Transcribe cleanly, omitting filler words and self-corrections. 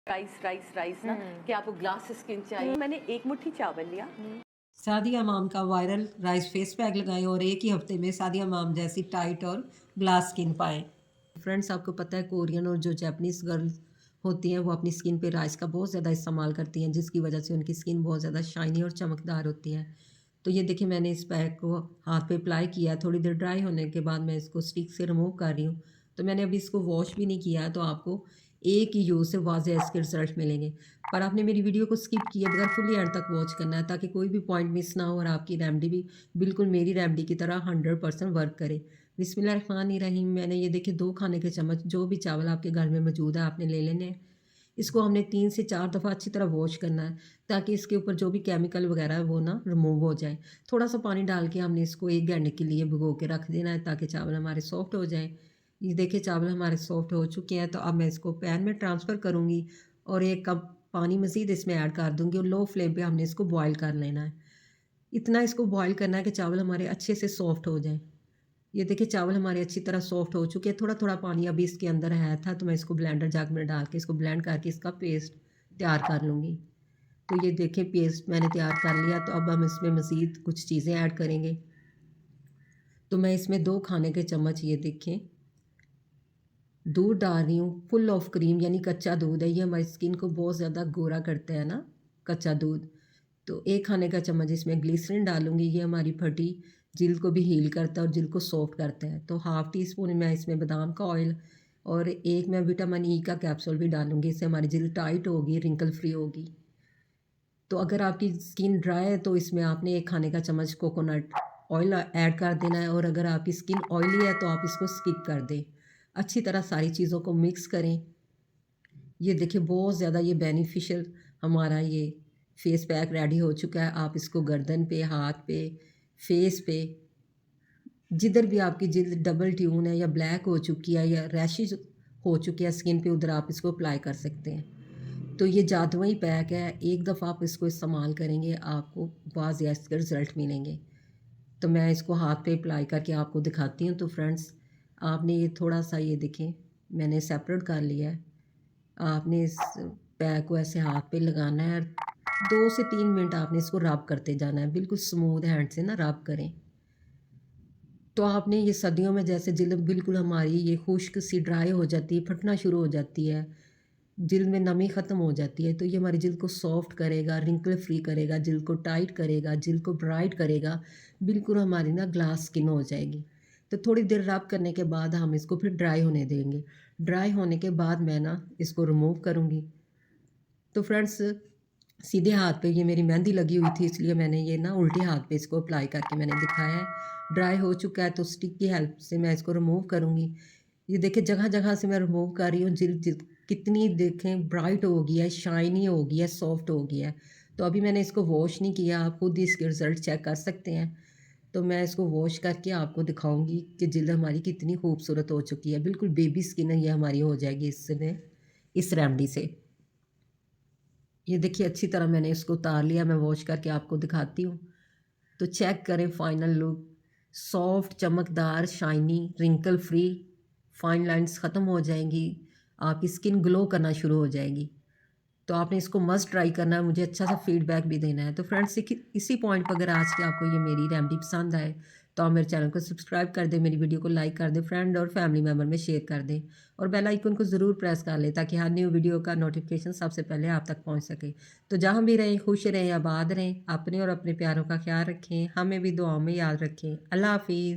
Rice rice rice ना कि आपको ग्लास स्किन चाहिए। मैंने एक मुट्ठी चावल लिया। सादिया माम का वायरल राइस फेस पैक लगाएं और एक ही हफ्ते में सादिया माम जैसी टाइट और ग्लास स्किन पाएं। फ्रेंड्स, आपको पता है कोरियन और जो जापानीज़ गर्ल होती हैं वो अपनी स्किन पे राइस का बहुत ज़्यादा इस्तेमाल करती हैं, जिसकी वजह से उनकी स्किन बहुत ज़्यादा शाइनी और चमकदार होती है। तो ये देखिए, मैंने इस पैक को हाथ पे अप्लाई किया। थोड़ी देर ड्राई होने के बाद मैं इसको स्टिक से रिमूव कर रही हूँ। तो मैंने अभी इसको वॉश भी नहीं किया है, तो आपको एक ही यूज़ से वाज़ेह इसके रिजल्ट मिलेंगे। पर आपने मेरी वीडियो को स्किप किए बगैर फुली एंड तक वॉच करना है, ताकि कोई भी पॉइंट मिस ना हो और आपकी रेमेडी भी बिल्कुल मेरी रेमेडी की तरह 100% वर्क करे। बिस्मिल्लाहिर्रहमानिर्रहीम। मैंने ये देखिए 2 खाने के चम्मच जो भी चावल आपके घर में मौजूद है आपने ले लेने हैं। इसको हमने 3 से 4 दफ़ा अच्छी तरह वॉश करना है, ताकि इसके ऊपर जो भी केमिकल वगैरह है वो ना रिमूव हो जाए। थोड़ा सा पानी डाल के हमने इसको 1 घंटे के लिए भिगो के रख देना है, ताकि चावल हमारे सॉफ्ट हो जाएँ। ये देखिए चावल हमारे सॉफ्ट हो चुके हैं, तो अब मैं इसको पैन में ट्रांसफ़र करूँगी और 1 कप पानी मज़ीद इसमें ऐड कर दूँगी और लो फ्लेम पे हमने इसको बॉयल कर लेना है। इतना इसको बॉयल करना है कि चावल हमारे अच्छे से सॉफ्ट हो जाएँ। ये देखिए चावल हमारे अच्छी तरह सॉफ्ट हो चुके हैं। थोड़ा-थोड़ा पानी अभी इसके अंदर है था, तो मैं इसको ब्लेंडर जग में डाल के इसको ब्लेंड करके इसका पेस्ट तैयार कर लूँगी। तो ये देखिए पेस्ट मैंने तैयार कर लिया, तो अब हम इसमें मज़ीद कुछ चीज़ें ऐड करेंगे। तो मैं इसमें 2 खाने के चम्मच ये देखें दूध डाल रही हूँ, फुल ऑफ क्रीम यानी कच्चा दूध है। ये हमारी स्किन को बहुत ज़्यादा गोरा करता है ना, कच्चा दूध। तो 1 खाने का चम्मच इसमें ग्लिसरीन डालूँगी। ये हमारी फटी जिल्द को भी हील करता है और जिल्द को सॉफ्ट करता है। तो हाफ़ टी स्पून मैं इसमें बादाम का ऑयल और 1 मैं विटामिन ई का कैप्सूल भी डालूँगी। इससे हमारी जिल्द टाइट होगी, रिंकल फ्री होगी। तो अगर आपकी स्किन ड्राई है तो इसमें आपने 1 खाने का चम्मच कोकोनट ऑयल ऐड कर देना है, और अगर आपकी स्किन ऑयली है तो आप इसको स्किप कर दें। अच्छी तरह सारी चीज़ों को मिक्स करें। ये देखिए बहुत ज़्यादा ये बेनिफिशियल हमारा ये फेस पैक रेडी हो चुका है। आप इसको गर्दन पे, हाथ पे, फेस पे, जिधर भी आपकी जिल्द डबल ट्यून है या ब्लैक हो चुकी है या रैशेज़ हो चुके हैं स्किन पे, उधर आप इसको अप्लाई कर सकते हैं। तो ये जादुई पैक है, एक दफ़ा आप इसको इस्तेमाल करेंगे आपको वाज़ेह इसके रिज़ल्ट मिलेंगे। तो मैं इसको हाथ पे अप्लाई करके आपको दिखाती हूँ। तो फ्रेंड्स, आपने ये थोड़ा-सा ये देखें मैंने सेपरेट कर लिया है। आपने इस पैक को ऐसे हाथ पे लगाना है और 2 से 3 मिनट आपने इसको रब करते जाना है। बिल्कुल स्मूथ हैंड से ना रब करें। तो आपने ये सर्दियों में जैसे जिल्द बिल्कुल हमारी ये खुश्क सी ड्राई हो जाती है, फटना शुरू हो जाती है, जिल्द में नमी ख़त्म हो जाती है, तो ये हमारी जिल्द को सॉफ्ट करेगा, रिंकल फ्री करेगा, जिल्द को टाइट करेगा, जिल्द को ब्राइट करेगा, बिल्कुल हमारी ना ग्लास स्किन हो जाएगी। तो थोड़ी देर रब करने के बाद हम इसको फिर ड्राई होने देंगे। ड्राई होने के बाद मैं ना इसको रिमूव करूँगी। तो फ्रेंड्स, सीधे हाथ पे ये मेरी मेहंदी लगी हुई थी, इसलिए मैंने ये ना उल्टे हाथ पे इसको अप्लाई करके मैंने दिखाया है। ड्राई हो चुका है तो स्टिक की हेल्प से मैं इसको रिमूव करूँगी। ये देखिए जगह-जगह से मैं रिमूव कर रही हूँ। जिल्द जिल्द कितनी देखें ब्राइट हो गई है, शाइनी हो गई है, सॉफ्ट हो गई है। तो अभी मैंने इसको वॉश नहीं किया, आप खुद ही इसके रिज़ल्ट चेक कर सकते हैं। तो मैं इसको वॉश करके आपको दिखाऊँगी कि जिल्द हमारी कितनी खूबसूरत हो चुकी है। बिल्कुल बेबी स्किन ये हमारी हो जाएगी इसमें, इस रेमेडी से। ये देखिए अच्छी तरह मैंने इसको उतार लिया, मैं वॉश करके आपको दिखाती हूँ। तो चेक करें फाइनल लुक, सॉफ्ट, चमकदार, shiny, wrinkle free, fine lines ख़त्म हो जाएँगी, आपकी स्किन ग्लो करना शुरू हो जाएगी। तो आपने इसको मस्ट ट्राई करना है, मुझे अच्छा सा फीडबैक भी देना है। तो फ्रेंड्स, इसी पॉइंट पर अगर आज की आपको ये मेरी रेमेडी पसंद आए तो आप मेरे चैनल को सब्सक्राइब कर दें, मेरी वीडियो को लाइक कर दें, फ्रेंड और फैमिली मेम्बर में शेयर कर दें और बेल आइकन को ज़रूर प्रेस कर लें, ताकि हर न्यू वीडियो का नोटिफिकेशन सबसे पहले आप तक पहुँच सके। तो जहाँ भी रहें खुश रहें, आबाद रहें, अपने और अपने प्यारों का ख्याल रखें, हमें भी दुआओं में याद रखें। अल्लाह हाफिज़।